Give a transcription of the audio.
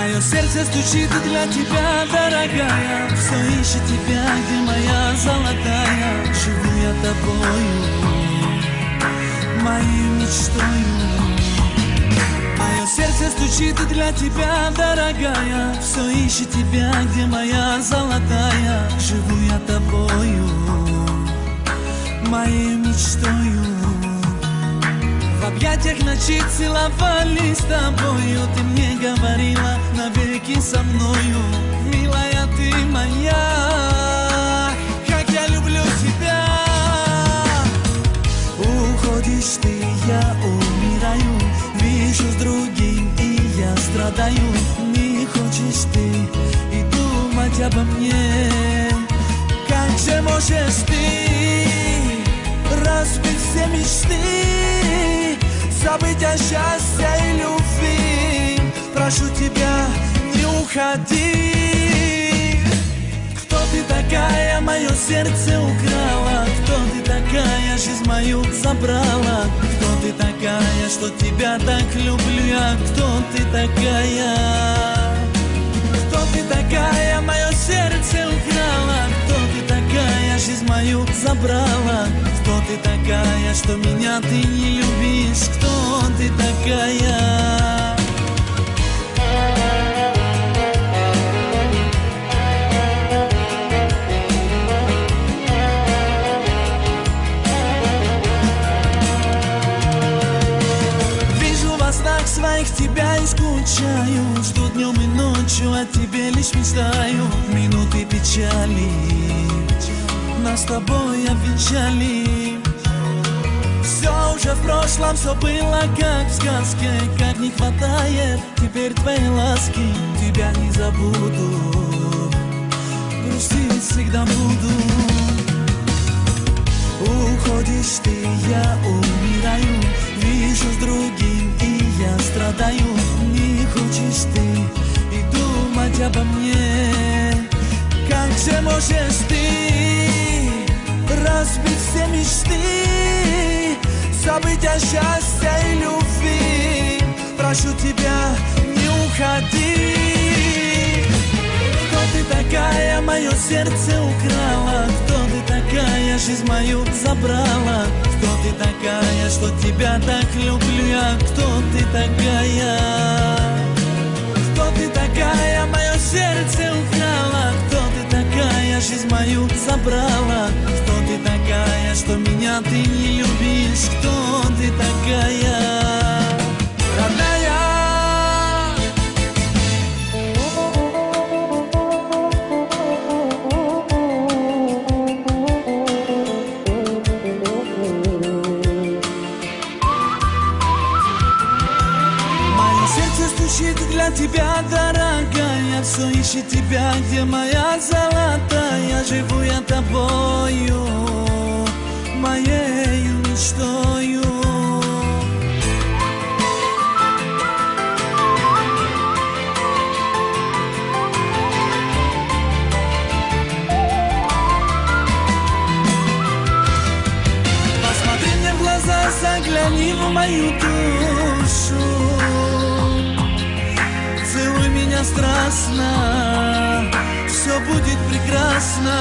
Мое сердце стучит для тебя, дорогая. Все ищет тебя, где моя золотая. Живу я тобою, моей мечтою. Мое сердце стучит для тебя, дорогая. Все ищет тебя, где моя золотая. Живу я тобою, моей мечтою. В объятиях ночи целовались с тобою. Ты мне говорила навеки со мною. Милая ты моя, как я люблю тебя. Уходишь ты, я умираю. Вижу с другим, и я страдаю. Не хочешь ты и думать обо мне. Как же можешь ты разбить все мечты, забыть о счастье и любви? Прошу тебя, не уходи. Кто ты такая, мое сердце украла? Кто ты такая, жизнь мою забрала? Кто ты такая, что тебя так люблю я? Кто ты такая? Кто ты такая, мое сердце украла? Кто ты такая, жизнь мою забрала? Кто ты такая, что меня ты не любишь? Кто ты такая? Вижу во снах своих тебя и скучаю. Жду днем и ночью, о тебе лишь мечтаю. Минуты печали нас с тобой обвенчали. Все уже в прошлом, все было как в сказке. Как не хватает теперь твоей ласки. Тебя не забуду, грустить всегда буду. Уходишь ты, я умираю. Вижу с другим, и я страдаю. Не хочешь ты и думать обо мне. Как же можешь ты разбить все мечты, забыть о счастье и любви? Прошу тебя, не уходи. Кто ты такая, мое сердце украла? Кто ты такая, жизнь мою забрала? Кто ты такая, что тебя так люблю я? Кто ты такая? Кто ты такая, мое сердце украла? Кто ты такая, жизнь мою забрала? Кто ты такая, что меня ты не любишь? Кто ты такая, родная? Мое сердце стучит для тебя, дорогая. Все ищет тебя, где моя золотая. Живу я тобою, моей мечтою. Посмотри мне в глаза, загляни в мою душу. Целуй меня страстно, все будет прекрасно.